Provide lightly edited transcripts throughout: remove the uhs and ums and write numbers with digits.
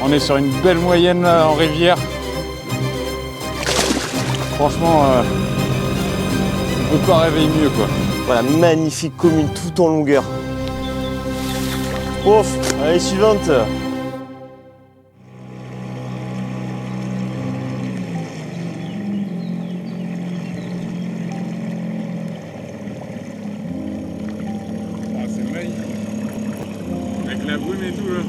On est sur une belle moyenne là, en rivière. Franchement, on peut pas rêver mieux quoi. Voilà, magnifique commune tout en longueur. Ouf, allez, suivante. Ah, c'est magnifique. Avec la brume et tout là.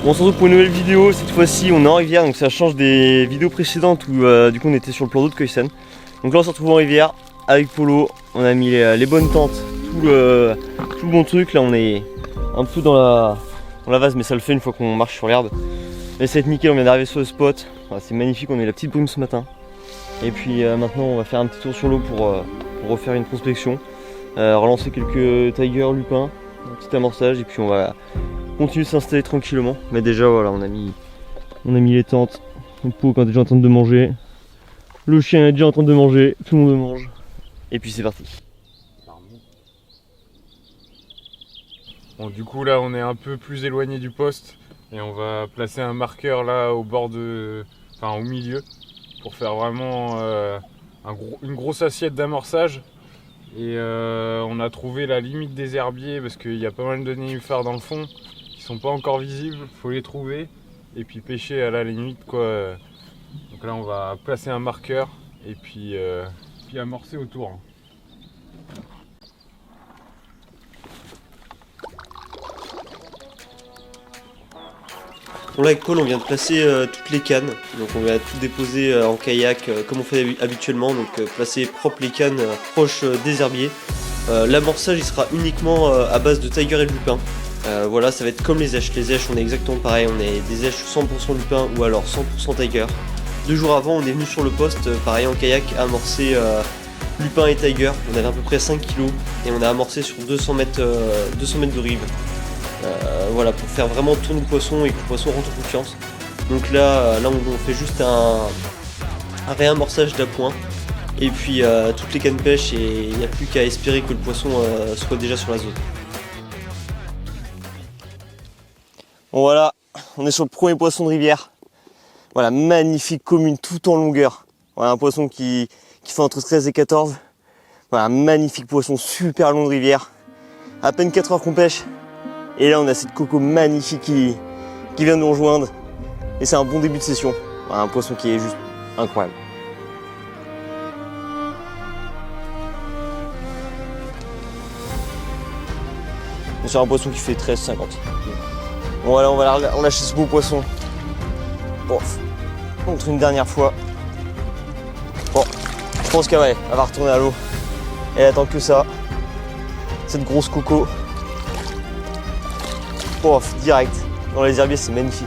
Bon, on se retrouve pour une nouvelle vidéo. Cette fois-ci, on est en rivière, donc ça change des vidéos précédentes où du coup on était sur le plan d'eau de Koysen. Donc là, on se retrouve en rivière avec Polo. On a mis les bonnes tentes, tout le bon truc. Là, on est un peu dans la vase, mais ça le fait une fois qu'on marche sur l'herbe. Mais ça va être nickel. On vient d'arriver sur le spot. Voilà, c'est magnifique. On a eu la petite brume ce matin. Et puis maintenant, on va faire un petit tour sur l'eau pour refaire une prospection, relancer quelques tigers, lupins, un petit amorçage, et puis on va continuer de s'installer tranquillement. Mais déjà voilà, on a mis les tentes. Le pot est déjà en train de manger. Le chien est déjà en train de manger. Tout le monde mange. Et puis c'est parti. Bon, du coup là on est un peu plus éloigné du poste et on va placer un marqueur là au bord au milieu pour faire vraiment une grosse assiette d'amorçage. Et on a trouvé la limite des herbiers parce qu'il y a pas mal de nénuphars dans le fond qui sont pas encore visibles, faut les trouver et puis pêcher à la limite quoi. Donc là on va placer un marqueur et puis amorcer autour. Bon là avec Paul on vient de placer toutes les cannes. Donc on va tout déposer en kayak comme on fait habituellement. Donc placer propre les cannes proches des herbiers. L'amorçage il sera uniquement à base de tiger et de lupin. Voilà, ça va être comme les èches. Les èches on est exactement pareil, on est des èches 100% lupin ou alors 100% tiger. 2 jours avant on est venu sur le poste, pareil en kayak, amorcer lupin et tiger. On avait à peu près 5 kg et on a amorcé sur 200 mètres de rive. Voilà, pour faire vraiment tourner le poisson et que le poisson rentre en confiance. Donc là on fait juste un réamorçage d'appoint. Et puis toutes les cannes pêche et il n'y a plus qu'à espérer que le poisson soit déjà sur la zone. Bon voilà, on est sur le premier poisson de rivière. Voilà, magnifique commune tout en longueur. Voilà, un poisson qui fait entre 13 et 14. Voilà, magnifique poisson, super long de rivière. À peine 4 heures qu'on pêche. Et là on a cette coco magnifique qui vient de nous rejoindre. Et c'est un bon début de session. Voilà, un poisson qui est juste incroyable. C'est un poisson qui fait 13,50. Bon voilà, on va relâcher ce beau poisson. Bon, contre une dernière fois. Bon, je pense qu'elle va retourner à l'eau. Elle attend que ça. Cette grosse coco. Bon, direct. Dans les herbiers, c'est magnifique.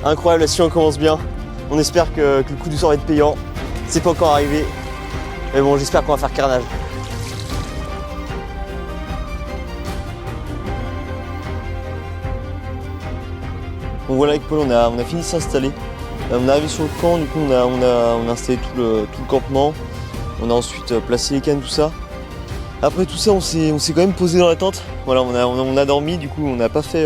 Incroyable, la session commence bien. On espère que le coup du sort va être payant. C'est pas encore arrivé. Mais bon, j'espère qu'on va faire carnage. Donc voilà, avec Paul, on a fini de s'installer. On est arrivé sur le camp, du coup on a installé tout le campement. On a ensuite placé les cannes, tout ça. Après tout ça, on s'est quand même posé dans la tente. Voilà, on a dormi, du coup on n'a pas fait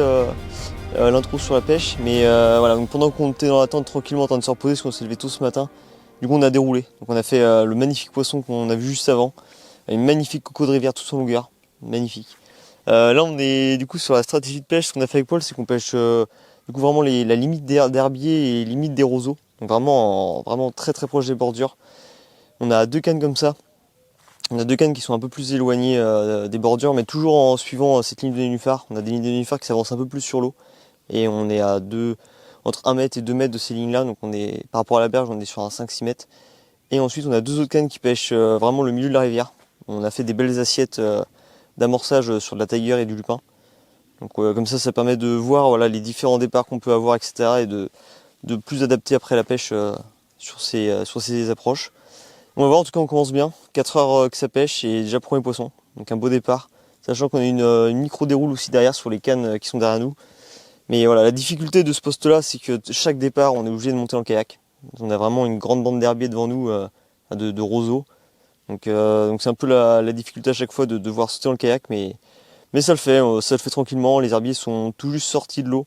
l'intro sur la pêche. Mais voilà, donc pendant qu'on était dans la tente tranquillement en train de se reposer, parce qu'on s'est levé tôt ce matin, du coup on a déroulé. Donc on a fait le magnifique poisson qu'on a vu juste avant. Une magnifique coco de rivière toute en longueur. Magnifique. Là on est du coup sur la stratégie de pêche. Ce qu'on a fait avec Paul, c'est qu'on pêche du coup vraiment la limite d'herbier et limite des roseaux. Donc vraiment très très proche des bordures. On a 2 cannes comme ça. On a 2 cannes qui sont un peu plus éloignées des bordures, mais toujours en suivant cette ligne de nénuphars. On a des lignes de nénuphars qui s'avancent un peu plus sur l'eau. Et on est à entre 1 mètre et 2 mètres de ces lignes-là. Donc on est, par rapport à la berge, on est sur un 5-6 mètres. Et ensuite on a 2 autres cannes qui pêchent vraiment le milieu de la rivière. On a fait des belles assiettes d'amorçage sur de la tiger et du lupin. Donc comme ça permet de voir voilà, les différents départs qu'on peut avoir, etc. Et de plus adapter après la pêche sur ces approches. On va voir, en tout cas on commence bien. 4 heures que ça pêche et déjà premier poisson. Donc un beau départ. Sachant qu'on a une micro déroule aussi derrière sur les cannes qui sont derrière nous. Mais voilà, la difficulté de ce poste-là, c'est que chaque départ, on est obligé de monter en kayak. On a vraiment une grande bande d'herbiers devant nous, de roseaux. Donc c'est un peu la difficulté à chaque fois de devoir sauter dans le kayak, mais Mais ça le fait tranquillement, les herbiers sont tout juste sortis de l'eau.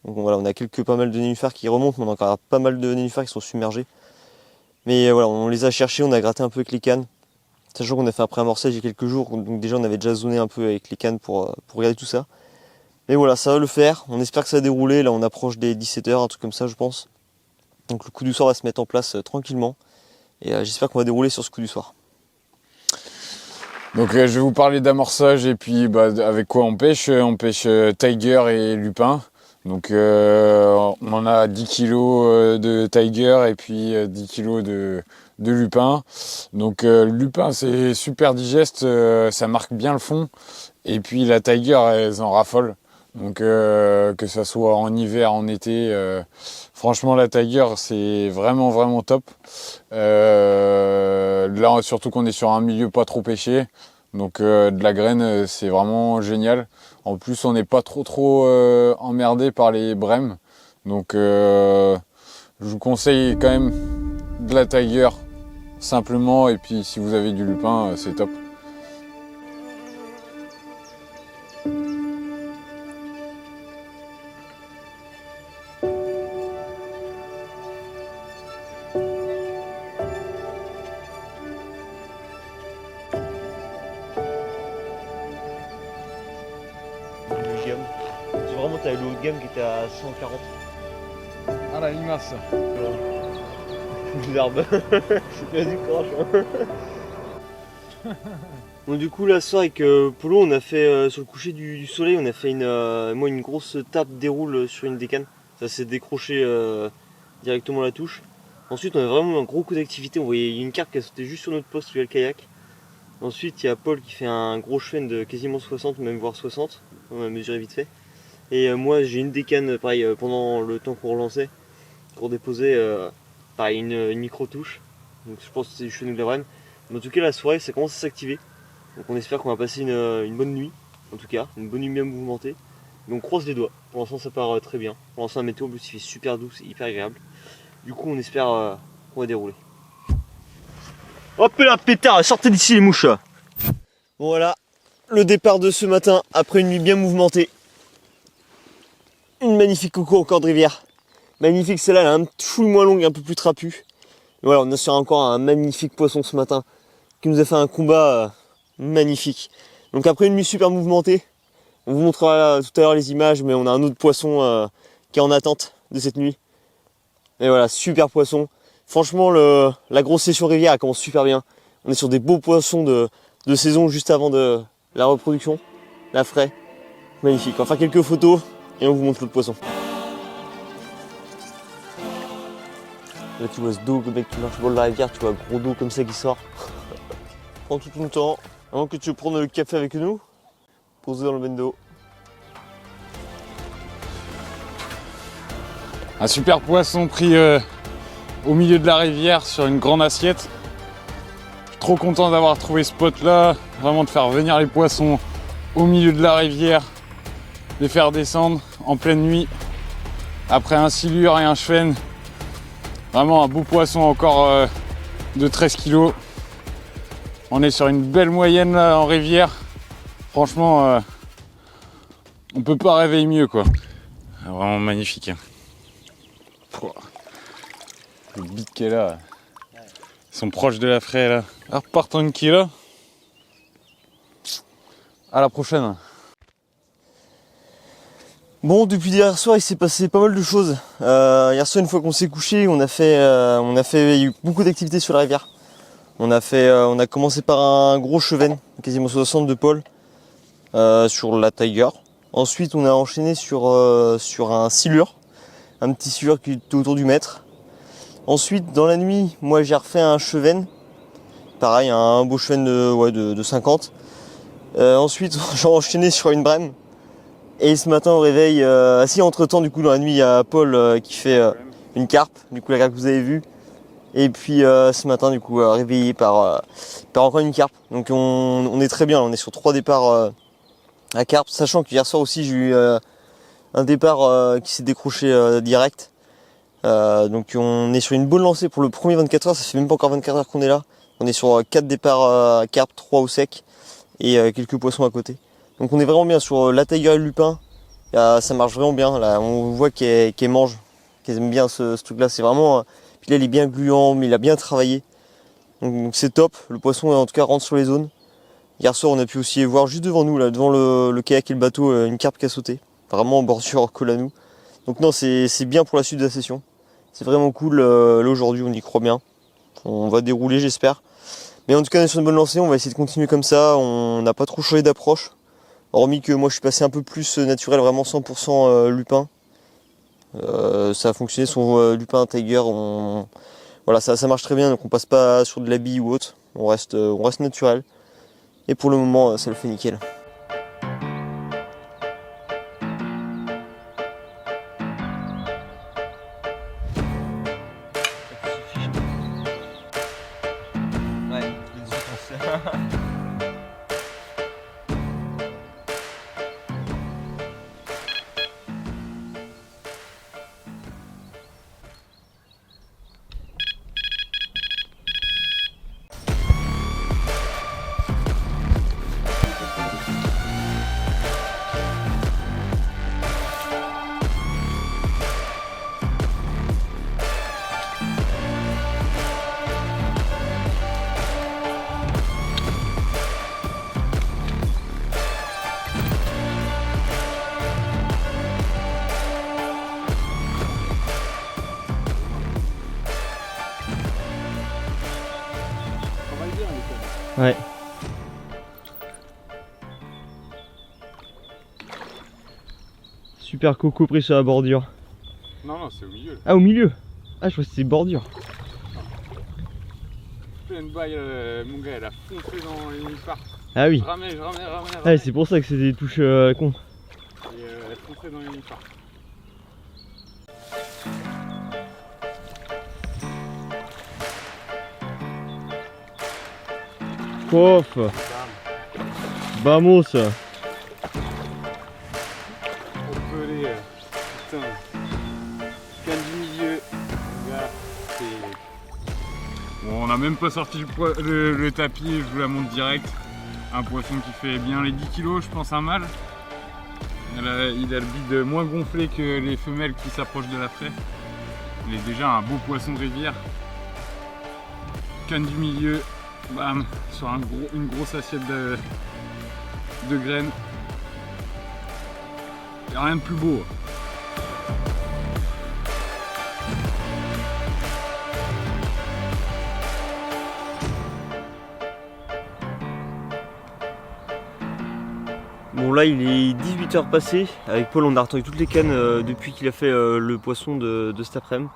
Donc voilà, on a pas mal de nénuphars qui remontent, mais on a encore pas mal de nénuphars qui sont submergés. Mais voilà, on les a cherchés, on a gratté un peu avec les cannes. Sachant qu'on a fait un pré-amorçage il y a quelques jours, donc déjà on avait déjà zoné un peu avec les cannes pour regarder tout ça. Mais voilà, ça va le faire, on espère que ça va dérouler, là on approche des 17h, un truc comme ça je pense. Donc le coup du soir va se mettre en place tranquillement, et j'espère qu'on va dérouler sur ce coup du soir. Donc je vais vous parler d'amorçage et puis avec quoi on pêche. On pêche tiger et lupin. Donc on en a 10 kg de tiger et puis 10 kg de lupin. Donc le lupin c'est super digeste, ça marque bien le fond. Et puis la tiger elles en raffolent. Donc que ça soit en hiver, en été, franchement la tiger c'est vraiment top. Là surtout qu'on est sur un milieu pas trop pêché. Donc de la graine c'est vraiment génial. En plus on n'est pas trop emmerdé par les brèmes. Donc je vous conseille quand même de la tiger simplement, et puis si vous avez du lupin c'est top. C'est vraiment t'avais le haut de gamme qui était à 140. Ah la limace. L'herbe. Vas-y, crache. Donc du coup là ce soir avec Polo on a fait sur le coucher du soleil, on a fait une grosse tape déroule sur une des cannes. Ça s'est décroché directement la touche. Ensuite on a vraiment un gros coup d'activité, on voyait une carpe qui a sauté juste sur notre poste où il y a le kayak. Ensuite il y a Paul qui fait un gros cheven de quasiment 60, même voire 60, on a mesuré vite fait. Et moi j'ai une des cannes pareil pendant le temps qu'on relançait, pour déposer pareil une micro touche. Donc je pense que c'est du cheven ou de la vrenne. Mais en tout cas la soirée ça commence à s'activer. Donc on espère qu'on va passer une bonne nuit, en tout cas, une bonne nuit bien mouvementée. Mais on croise les doigts, pour l'instant ça part très bien. Pour l'instant la météo en plus il fait super doux, c'est hyper agréable. Du coup on espère qu'on va dérouler. Hop là pétard, sortez d'ici les mouches. Bon voilà, le départ de ce matin après une nuit bien mouvementée. Une magnifique coco encore de rivière. Magnifique, celle-là elle est un chouille moins longue, un peu plus trapue. Et voilà, on a sur encore un magnifique poisson ce matin qui nous a fait un combat magnifique. Donc après une nuit super mouvementée, on vous montrera tout à l'heure les images, mais on a un autre poisson qui est en attente de cette nuit. Et voilà, super poisson. Franchement, la grosse session rivière elle commence super bien. On est sur des beaux poissons de saison juste avant de la reproduction, la fraie. Magnifique. On va faire quelques photos et on vous montre l'autre poisson. Là tu vois ce dos, le mec qui marche au bord de la rivière, tu vois un gros dos comme ça qui sort. Prends tout ton temps. Avant que tu prennes le café avec nous, posez dans le bendo. Un super poisson pris au milieu de la rivière sur une grande assiette. Je suis trop content d'avoir trouvé ce spot là, vraiment de faire venir les poissons au milieu de la rivière, les faire descendre en pleine nuit, après un silure et un cheven. Vraiment un beau poisson encore de 13 kg. On est sur une belle moyenne là en rivière. Franchement, on peut pas rêver mieux quoi. Vraiment magnifique. Hein. Le bit qui est là. Ils sont proches de la fraie là. Alors repartons qui est là. À la prochaine. Bon, depuis hier soir, il s'est passé pas mal de choses. Hier soir, une fois qu'on s'est couché, il y a eu beaucoup d'activités sur la rivière. On a commencé par un gros cheven, quasiment 60 de Paul, sur la tiger. Ensuite, on a enchaîné sur un silure, un petit silure qui était autour du mètre. Ensuite, dans la nuit, moi j'ai refait un cheven, pareil, un beau cheven de 50. Ensuite, j'ai enchaîné sur une brème. Et ce matin au réveil, entre temps du coup dans la nuit il y a Paul qui fait une carpe, du coup la carpe que vous avez vue. Et puis ce matin du coup réveillé par encore une carpe. Donc on est très bien, on est sur 3 départs à carpe, sachant qu'hier soir aussi j'ai eu un départ qui s'est décroché direct. Donc on est sur une bonne lancée pour le premier 24 heures, ça fait même pas encore 24 heures qu'on est là. On est sur 4 départs à carpe, 3 au sec et quelques poissons à côté. Donc on est vraiment bien sur la tiger et le lupin. Ça marche vraiment bien. Là, on voit qu'elle mange, qu'elle aime bien ce truc-là. C'est vraiment. Puis là, il est bien gluant, mais il a bien travaillé. Donc c'est top. Le poisson, en tout cas, rentre sur les zones. Hier soir, on a pu aussi voir juste devant nous, là, devant le kayak et le bateau, une carpe qui a sauté. Vraiment en bordure colle à nous. Donc non, c'est bien pour la suite de la session. C'est vraiment cool. Là aujourd'hui, on y croit bien. On va dérouler, j'espère. Mais en tout cas, on est sur une bonne lancée. On va essayer de continuer comme ça. On n'a pas trop changé d'approche. Hormis que moi je suis passé un peu plus naturel, vraiment 100% lupin. Ça a fonctionné sur lupin, tiger. Voilà, ça marche très bien, donc on passe pas sur de la bille ou autre. On reste naturel. Et pour le moment, ça le fait nickel. Ouais. Super coco pris sur la bordure. Non, c'est au milieu. Ah, au milieu. Ah, je crois que c'était bordure. Pleine baille, mon gars, elle a foncé dans les nullparts. Ah oui. Je ramais. Ah, c'est pour ça que c'est des touches con. Et elle foncé dans les nullparts. Pof. Vamos. Pelé, putain. Canne du milieu. Là, bon, on n'a même pas sorti le tapis, je vous la montre direct. Un poisson qui fait bien les 10 kg, je pense, un mâle. Il a le bide moins gonflé que les femelles qui s'approchent de la fraie. Il est déjà un beau poisson de rivière. Canne du milieu, bam, sur une grosse assiette de graines. Il n'y a rien de plus beau. Bon là il est 18h passé, avec Paul on a retenu toutes les cannes depuis qu'il a fait le poisson de cet après-midi.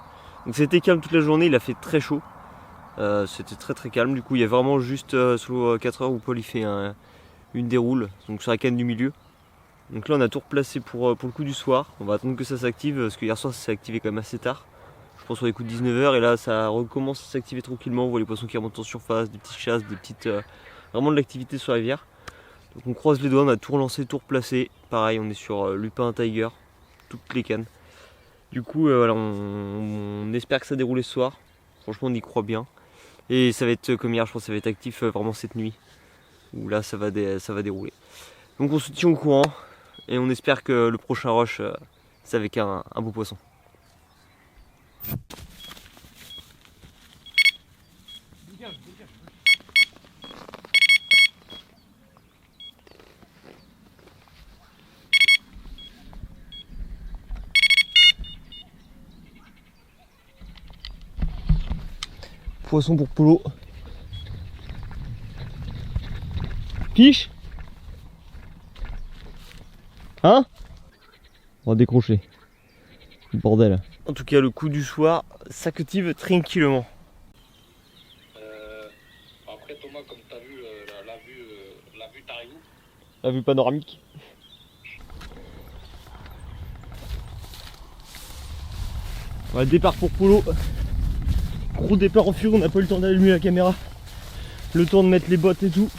Donc c'était calme toute la journée, il a fait très chaud, c'était très calme, du coup il y a vraiment juste sous 4 heures où Paul il fait une déroule, donc sur la canne du milieu. Donc là on a tout replacé pour le coup du soir, on va attendre que ça s'active, parce que hier soir ça s'est activé quand même assez tard. Je pense sur les coups de 19h et là ça recommence à s'activer tranquillement, on voit les poissons qui remontent en surface, des petites chasses, des petites vraiment de l'activité sur la rivière. Donc on croise les doigts, on a tout relancé, tout replacé. Pareil, on est sur lupin, tiger, toutes les cannes. Du coup, voilà, on espère que ça déroule ce soir. Franchement, on y croit bien. Et ça va être comme hier, je pense que ça va être actif vraiment cette nuit. Où là, ça va dérouler. Donc on se tient au courant. Et on espère que le prochain rush, c'est avec un beau poisson. Poisson pour Polo. Fiche. Hein? On va décrocher. Bordel. En tout cas, le coup du soir s'active tranquillement. Après Thomas, comme tu as vu, la vue t'arrive où? La vue panoramique. Ouais, départ pour Polo. Gros départ en furie, on n'a pas eu le temps d'allumer la caméra. Le temps de mettre les bottes et tout.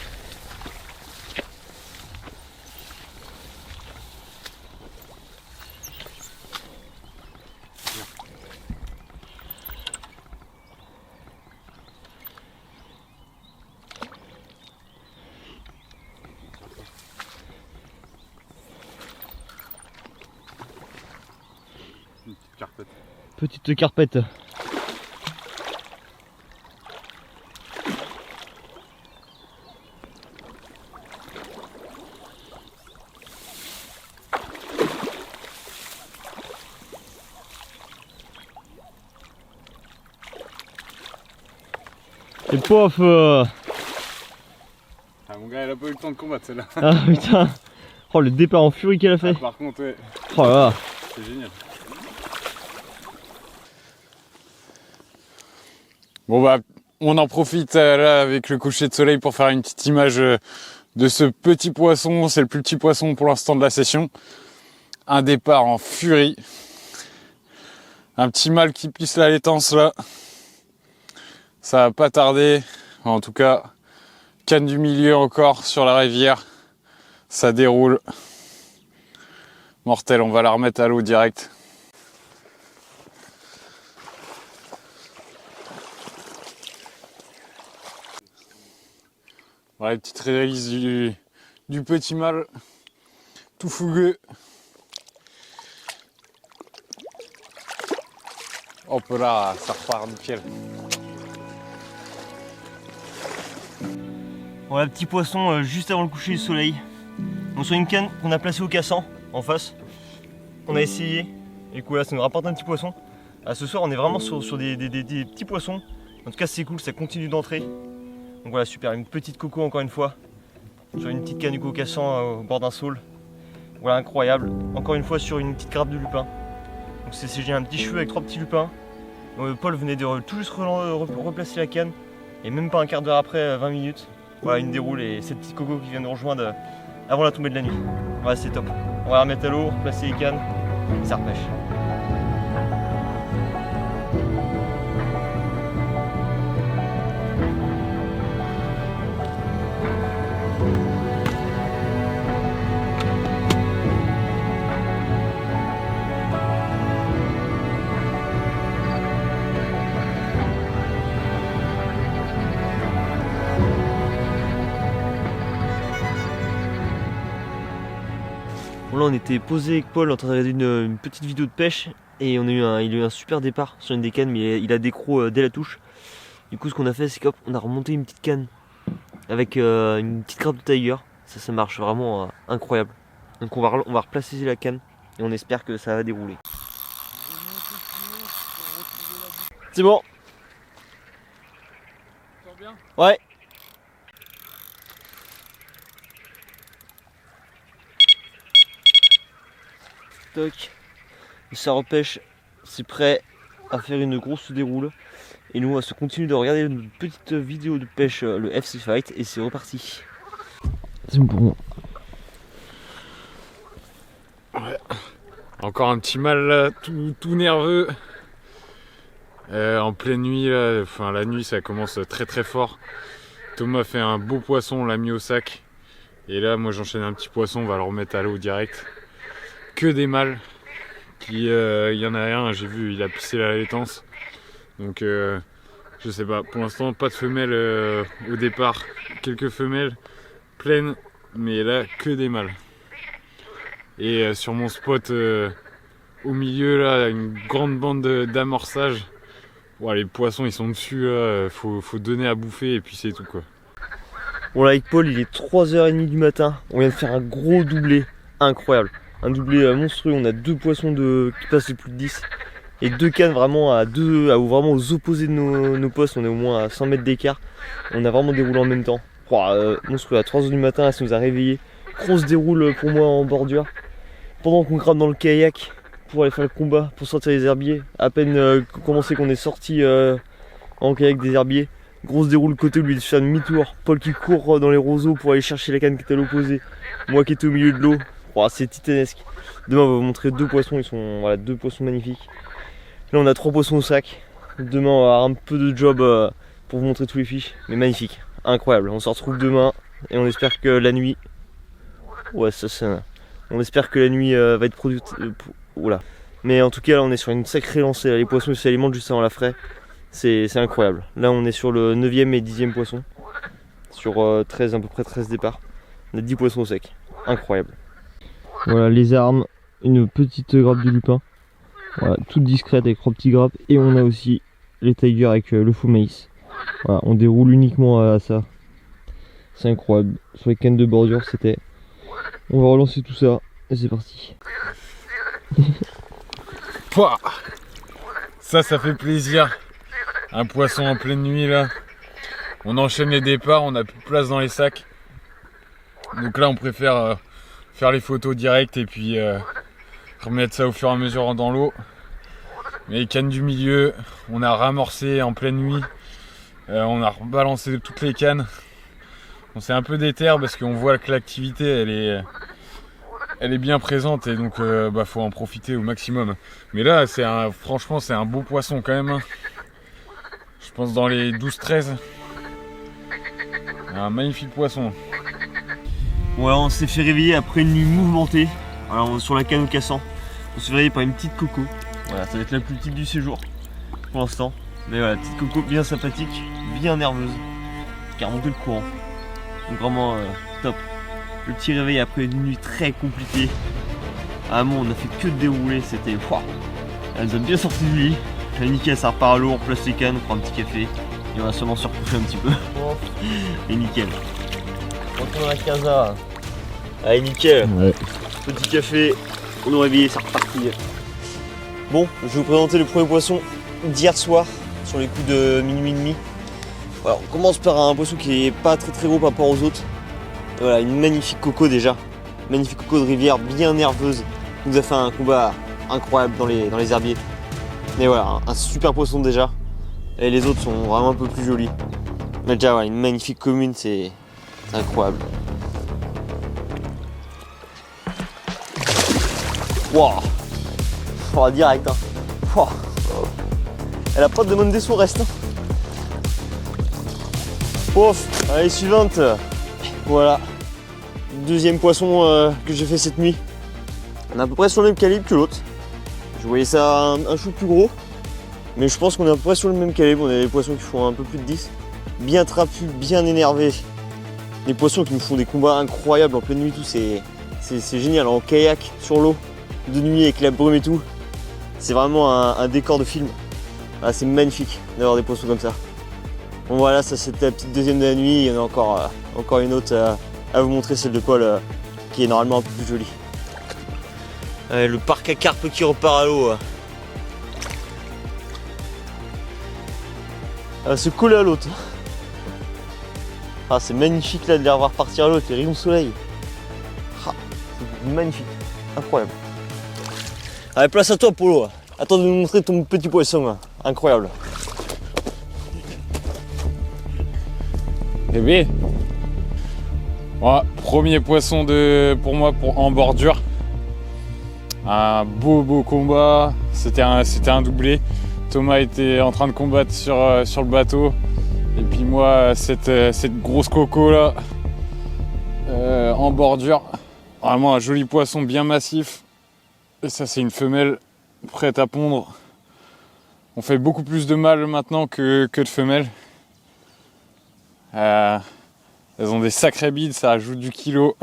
Petite carpette. Et pof Ah, mon gars, elle a pas eu le temps de combattre celle-là. Ah putain. Oh, le départ en furie qu'elle a fait. Ah, par contre, ouais. Oh là là. C'est génial. Bon bah, on en profite là avec le coucher de soleil pour faire une petite image de ce petit poisson. C'est le plus petit poisson pour l'instant de la session. Un départ en furie. Un petit mâle qui pisse la laitance là. Ça va pas tarder. En tout cas, canne du milieu encore sur la rivière. Ça déroule. Mortel, on va la remettre à l'eau direct. Voilà, les petites réalises du petit mâle. Tout fougueux. Hop là, ça repart nickel. Voilà, petit poisson juste avant le coucher du soleil. On est sur une canne qu'on a placée au cassant en face. On a essayé et quoi, ça nous rapporte un petit poisson. Ce soir on est vraiment sur des petits poissons. En tout cas c'est cool, ça continue d'entrer. Donc voilà, super, une petite coco encore une fois. Sur une petite canne du cassant au bord d'un saule. Voilà, incroyable. Encore une fois sur une petite grappe de lupin. Donc j'ai un petit cheveu avec 3 petits lupins. Paul venait de tout juste replacer la canne. Et même pas un quart d'heure après, 20 minutes. Voilà, une déroule et cette petite coco qui vient de rejoindre avant la tombée de la nuit. Voilà, c'est top. On va la remettre à l'eau, replacer les cannes, et ça repêche. Bon là on était posé avec Paul en train de regarder une petite vidéo de pêche et il a eu un super départ sur une des cannes, mais il a des crocs dès la touche. Du coup ce qu'on a fait c'est qu'on a remonté une petite canne avec une petite grappe de tiger. Ça marche vraiment incroyable. Donc on va replacer la canne et on espère que ça va dérouler. C'est bon. Ouais. Toc. Ça repêche, c'est prêt à faire une grosse déroule. Et nous on va se continuer de regarder une petite vidéo de pêche, le FC Fight, et c'est reparti. C'est bon pour moi. Ouais. Encore un petit mâle là, tout nerveux. En pleine nuit, là, enfin la nuit ça commence très très fort. Thomas fait un beau poisson, on l'a mis au sac. Et là moi j'enchaîne un petit poisson, on va le remettre à l'eau direct. Que des mâles. Il y en a un, j'ai vu, il a pissé la laitance. Donc je sais pas, pour l'instant pas de femelles au départ. Quelques femelles pleines, mais là que des mâles. Et sur mon spot au milieu là, une grande bande d'amorçage. Ouais, les poissons ils sont dessus là, faut donner à bouffer et puis c'est tout quoi. Bon là avec Paul il est 3h30 du matin, on vient de faire un gros doublé, incroyable. Un doublé monstrueux, on a 2 poissons qui passent les plus de 10 et 2 cannes vraiment vraiment aux opposés de nos postes, on est au moins à 100 mètres d'écart. On a vraiment déroulé en même temps. Monstrueux, à 3h du matin, ça nous a réveillé. Grosse déroule pour moi en bordure. Pendant qu'on crame dans le kayak pour aller faire le combat, pour sortir les herbiers. À peine commencé qu'on est sorti en kayak des herbiers. Grosse déroule côté, lui de faire demi-tour. Paul qui court dans les roseaux pour aller chercher la canne qui était à l'opposé. Moi qui étais au milieu de l'eau. C'est titanesque. Demain on va vous montrer 2 poissons, ils sont 2 poissons magnifiques. Là on a 3 poissons au sac. Demain on va avoir un peu de job pour vous montrer tous les fiches. Mais magnifique, incroyable. On se retrouve demain et on espère que la nuit... Ouais ça c'est... On espère que la nuit va être produite... Voilà. Mais en tout cas là on est sur une sacrée lancée. Les poissons ils s'alimentent juste avant la fraie. C'est incroyable. Là on est sur le 9e et 10e poisson. Sur 13, à peu près 13 départs. On a 10 poissons au sec. Incroyable. Voilà les armes, une petite grappe de lupin. Voilà, toute discrète avec 3 petits grappes. Et on a aussi les tigers avec le faux maïs. Voilà, on déroule uniquement à ça. C'est incroyable. Sur les cannes de bordure, c'était. On va relancer tout ça et c'est parti. Pouah, ça fait plaisir. Un poisson en pleine nuit là. On enchaîne les départs, on n'a plus de place dans les sacs. Donc là on préfère faire les photos directes et puis remettre ça au fur et à mesure dans l'eau. Mais les cannes du milieu, on a ramorcé en pleine nuit. On a rebalancé toutes les cannes. On s'est un peu déter parce qu'on voit que l'activité elle est bien présente et donc faut en profiter au maximum. Mais là franchement c'est un beau poisson quand même. Je pense dans les 12-13. Un magnifique poisson. Ouais, on s'est fait réveiller après une nuit mouvementée. Alors sur la canne au cassant. On s'est fait réveiller par une petite coco. Voilà, ça va être la plus petite du séjour pour l'instant. Mais voilà, petite coco bien sympathique, bien nerveuse, qui a remonté le courant. Donc vraiment top. Le petit réveil après une nuit très compliquée. Ah bon, on a fait que de dérouler, c'était. Elle nous a bien sorti du lit. Nickel, ça repart à l'eau, on place les cannes, on prend un petit café. Et on va sûrement se recoucher un petit peu. Et nickel. On retourne à la casa. Allez nickel. Ouais. Petit café, on nous réveille, c'est reparti. Bon, je vais vous présenter le premier poisson d'hier soir, sur les coups de minuit et demi. Voilà, on commence par un poisson qui est pas très gros par rapport aux autres. Et voilà, une magnifique coco déjà. Magnifique coco de rivière, bien nerveuse. Il nous a fait un combat incroyable dans les herbiers. Mais voilà, un super poisson déjà. Et les autres sont vraiment un peu plus jolis. Mais déjà, voilà, une magnifique commune, c'est incroyable. Waouh! Oh, direct, hein. Wow. Elle a pas de demander son reste. Hein. Pouf, allez, suivante. Voilà. Deuxième poisson que j'ai fait cette nuit. On est à peu près sur le même calibre que l'autre. Je voyais ça un chou plus gros. Mais je pense qu'on est à peu près sur le même calibre. On a des poissons qui font un peu plus de 10. Bien trapus, bien énervés. Des poissons qui nous font des combats incroyables en pleine nuit. Tout, c'est génial. En kayak, sur l'eau, de nuit avec la brume et tout. C'est vraiment un décor de film. Ah, c'est magnifique d'avoir des poissons comme ça. Bon voilà, ça c'était la petite deuxième de la nuit. Il y en a encore une autre à vous montrer, celle de Paul, qui est normalement un peu plus jolie. Le parc à carpe qui repart à l'eau. Elle va se coller à l'autre. Ah, c'est magnifique là de les revoir partir à l'eau avec les rayons de soleil. Ah, c'est magnifique, incroyable. Allez, place à toi Polo. Attends de nous montrer ton petit poisson là. Incroyable. Bébé. Ouais, premier poisson pour moi en bordure. Un beau combat. C'était un doublé. Thomas était en train de combattre sur le bateau. Et puis moi, cette grosse coco là, en bordure. Vraiment un joli poisson bien massif. Et ça, c'est une femelle prête à pondre. On fait beaucoup plus de mâles maintenant que de femelles. Elles ont des sacrés bides, ça ajoute du kilo.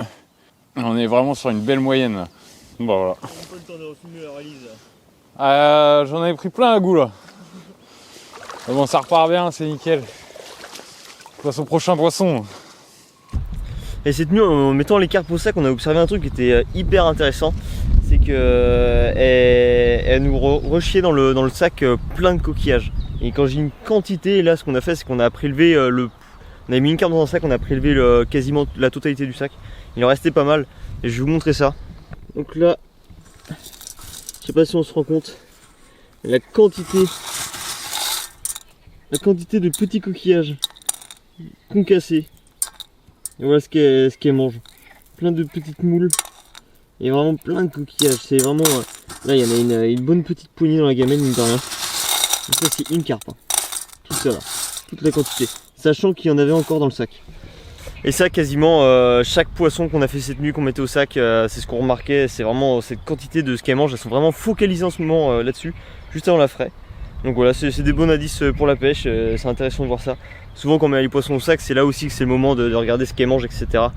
On est vraiment sur une belle moyenne là. Bon voilà. J'en avais pris plein à goût là. Mais bon, ça repart bien, c'est nickel. Passe au prochain poisson. Et cette nuit, en mettant les carpes au sac, on a observé un truc qui était hyper intéressant. C'est que elle nous rechiait dans le sac plein de coquillages. Et quand j'ai une quantité, là ce qu'on a fait, c'est qu'on a prélevé on avait mis une carpe dans un sac, on a prélevé quasiment la totalité du sac. Il en restait pas mal. Et je vais vous montrer ça. Donc là, je sais pas si on se rend compte, la quantité de petits coquillages concassés. Et voilà ce qu'elle mange. Plein de petites moules. Et vraiment plein de coquillages. C'est vraiment. Là, il y en a une bonne petite poignée dans la gamelle, mine de rien. Donc ça, c'est une carpe. Hein. Tout ça là. Toute la quantité. Sachant qu'il y en avait encore dans le sac. Et ça, quasiment chaque poisson qu'on a fait cette nuit, qu'on mettait au sac, c'est ce qu'on remarquait. C'est vraiment cette quantité de ce qu'elle mange. Elles sont vraiment focalisées en ce moment là-dessus. Juste avant la fraie. Donc voilà, c'est des bons indices pour la pêche. C'est intéressant de voir ça. Souvent, quand on met les poissons au sac, c'est là aussi que c'est le moment de regarder ce qu'elles mangent, etc.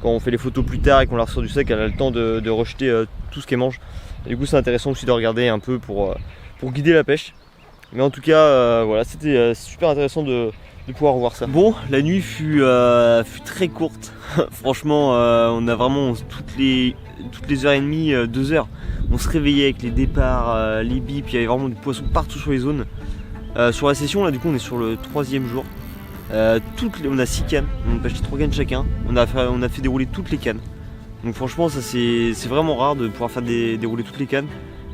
quand on fait les photos plus tard et qu'on la ressort du sac, elle a le temps de rejeter tout ce qu'elle mange. Et du coup c'est intéressant aussi de regarder un peu pour guider la pêche. Mais en tout cas voilà, c'était super intéressant de pouvoir voir ça. Bon, la nuit fut très courte. Franchement on a vraiment toutes les heures et demie, 2 heures, on se réveillait avec les départs, les bips, il y avait vraiment du poisson partout sur les zones. Sur la session là du coup on est sur le 3e jour. On a 6 cannes, on a pêché 3 cannes chacun, on a fait dérouler toutes les cannes. Donc franchement ça c'est vraiment rare de pouvoir faire dérouler toutes les cannes.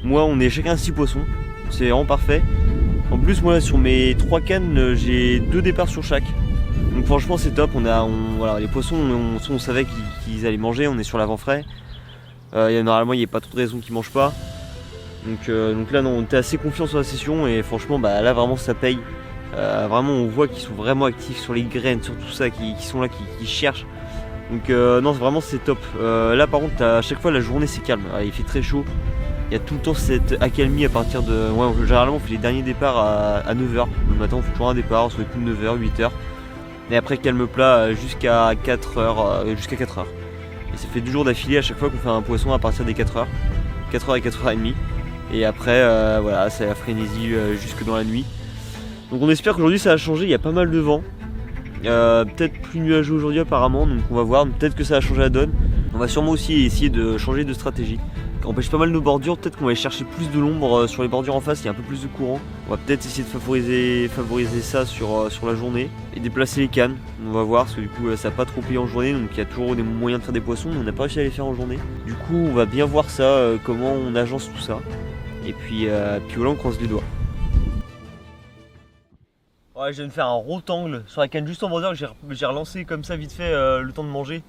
Moi on est chacun 6 poissons, c'est vraiment parfait. En plus moi sur mes 3 cannes j'ai 2 départs sur chaque. Donc franchement c'est top, voilà, les poissons on savait qu'ils allaient manger, on est sur l'avant frais. Normalement il n'y a pas trop de raisons qu'ils mangent pas. Donc là non, on était assez confiant sur la session et franchement bah, là vraiment ça paye. Vraiment on voit qu'ils sont vraiment actifs sur les graines, sur tout ça, qui sont là, qui cherchent. Donc non vraiment c'est top. Là par contre à chaque fois la journée c'est calme, il fait très chaud. Il y a tout le temps cette accalmie à partir de... généralement on fait les derniers départs à 9h. Le matin on fait toujours un départ, sur les coups de 9h, 8h. Et après calme plat jusqu'à 4h. Et ça fait 2 jours d'affilée à chaque fois qu'on fait un poisson à partir des 4h. 4h et 4h30. Et après voilà, c'est la frénésie jusque dans la nuit. Donc on espère qu'aujourd'hui ça va changer, il y a pas mal de vent. Peut-être plus nuageux aujourd'hui apparemment, donc on va voir, peut-être que ça va changer la donne. On va sûrement aussi essayer de changer de stratégie. On pêche pas mal nos bordures, peut-être qu'on va aller chercher plus de l'ombre sur les bordures en face, il y a un peu plus de courant. On va peut-être essayer de favoriser ça sur la journée et déplacer les cannes. On va voir, parce que du coup ça n'a pas trop payé en journée, donc il y a toujours des moyens de faire des poissons, mais on n'a pas réussi à les faire en journée. Du coup on va bien voir ça, comment on agence tout ça. Et puis voilà, on croise les doigts. Ouais, je viens de faire un rotangle sur la canne juste en bordure, j'ai relancé comme ça vite fait le temps de manger.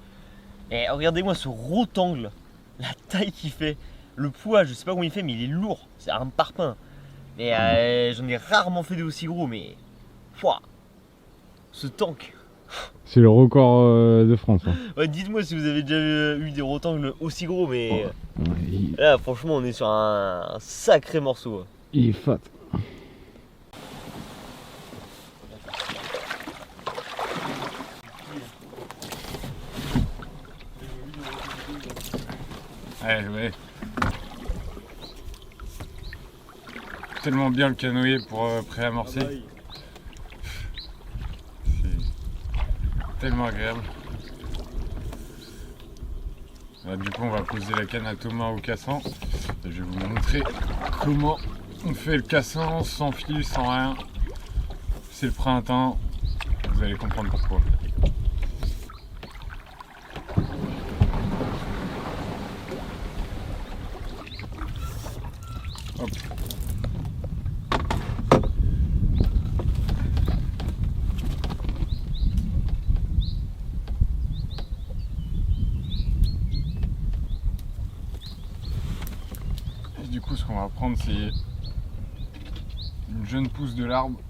Et regardez-moi ce rotangle, la taille qu'il fait, le poids, je sais pas combien il fait, mais il est lourd, c'est un parpaing. Mais j'en ai rarement fait des aussi gros, mais pouah, ce tank. C'est le record de France. Hein. Ouais, dites-moi si vous avez déjà eu des rotangles aussi gros, mais là franchement on est sur un sacré morceau. Il est fat. Ouais. Tellement bien le canoë pour préamorcer. C'est tellement agréable. Là, du coup on va poser la canne à Thomas au cassant. Et je vais vous montrer comment on fait le cassant sans fil, sans rien. C'est le printemps, vous allez comprendre pourquoi. Hop. Et du coup ce qu'on va prendre c'est une jeune pousse de l'arbre.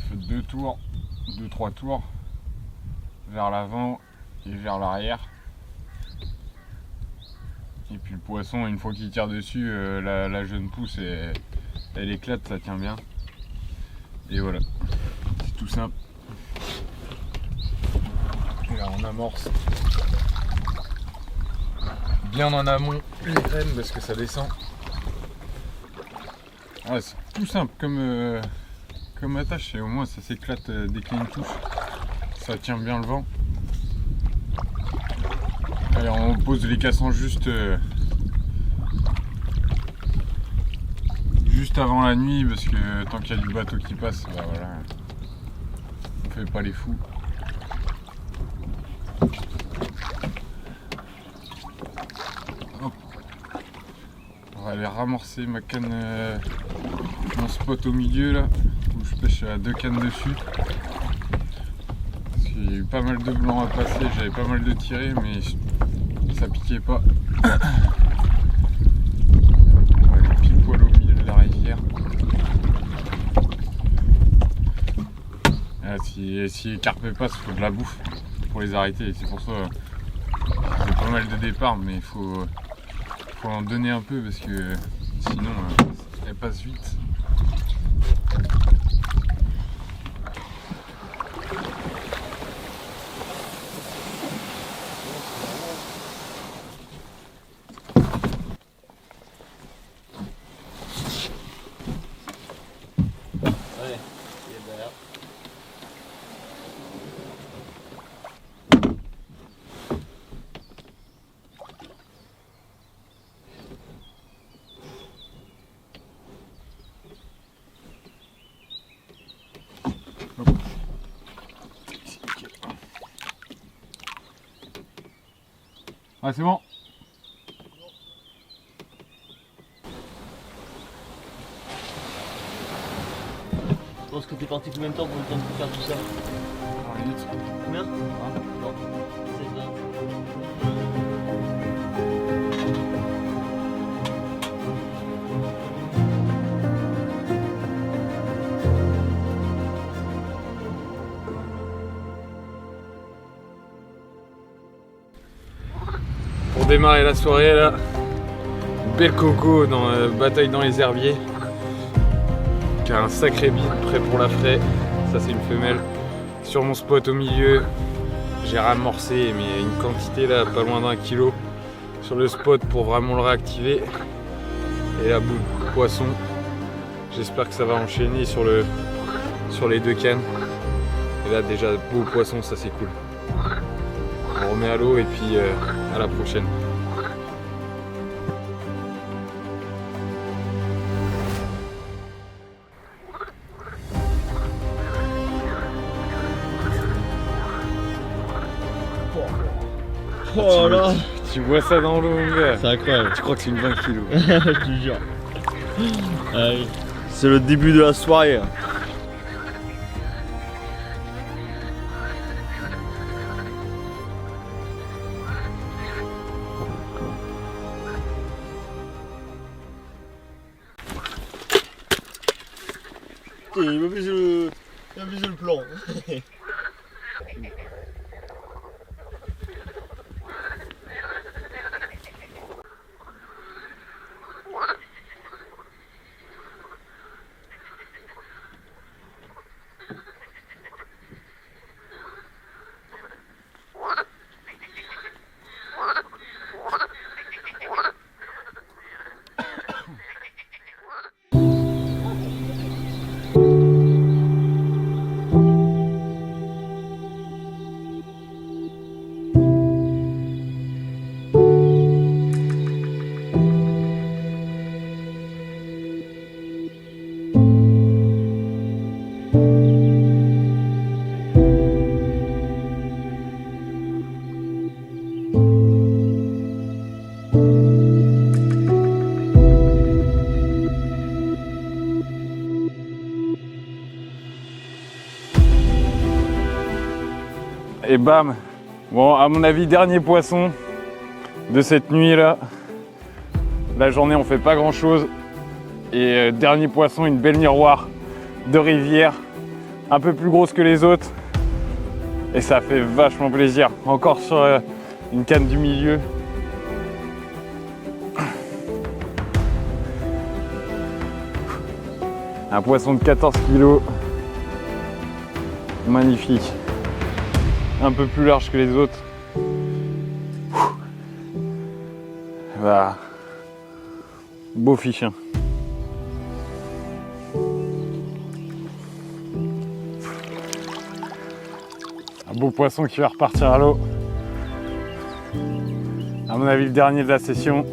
Faites 2-3 tours vers l'avant et vers l'arrière. Et puis le poisson, une fois qu'il tire dessus, la jeune pousse, elle éclate, ça tient bien. Et voilà, c'est tout simple. Et là on amorce bien en amont les graines parce que ça descend. Ouais, c'est tout simple comme attache et au moins ça s'éclate dès qu'il y a une touche. Ça tient bien le vent. Allez, on pose les cassants juste avant la nuit parce que tant qu'il y a du bateau qui passe, bah voilà, on fait pas les fous. Hop. On va aller ramorcer ma canne, mon spot au milieu là, où je pêche à 2 cannes dessus. Parce qu'il y a eu pas mal de blancs à passer, j'avais pas mal de tirés mais ça piquait pas. On va aller pile poil au milieu de la rivière. Là, si ils carpaient pas, il faut de la bouffe pour les arrêter. C'est pour ça qu'il y a pas mal de départs, mais il faut en donner un peu parce que sinon elle passe vite. Ah, c'est bon. Je pense que t'es parti combien de temps pour le temps de faire tout ça? 20 minutes. Combien? Non. 7, 20. Pour démarrer la soirée là, belle coco dans la bataille dans les herbiers, qui a un sacré bide prêt pour la fraie. Ça c'est une femelle. Sur mon spot au milieu, j'ai ramorcé mais une quantité là pas loin d'1 kilo sur le spot pour vraiment le réactiver. Et la boule de poisson, j'espère que ça va enchaîner sur les 2 cannes. Et là déjà beau poisson, ça c'est cool. On remet à l'eau et puis à la prochaine. Oh là, Tu vois ça dans l'eau, mon gars? c'est incroyable. Tu crois que c'est une 20 kilos? Je te jure. Allez. C'est le début de la soirée. Il m'a visé le plan. Et bam! Bon, à mon avis, dernier poisson de cette nuit là. La journée, on fait pas grand chose. Et dernier poisson, une belle miroir de rivière, un peu plus grosse que les autres. Et ça fait vachement plaisir. Encore sur une canne du milieu. Un poisson de 14 kg. Magnifique. Un peu plus large que les autres. Voilà. Beau fiche. Un beau poisson qui va repartir à l'eau. À mon avis, le dernier de la session.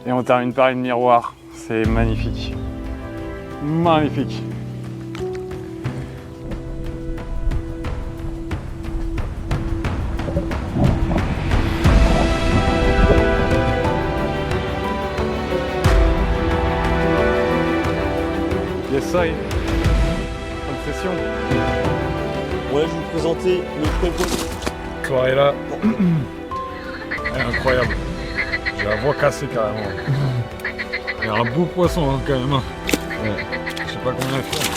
Et on termine par une miroir. C'est magnifique. Magnifique. Yes, ça y est. Bonne session. Ouais, je vais vous présenter le premier poisson. Soirée là. Incroyable. J'ai la voix cassée carrément. Il y a un beau poisson hein, quand même. Ouais. Je sais pas combien il fait.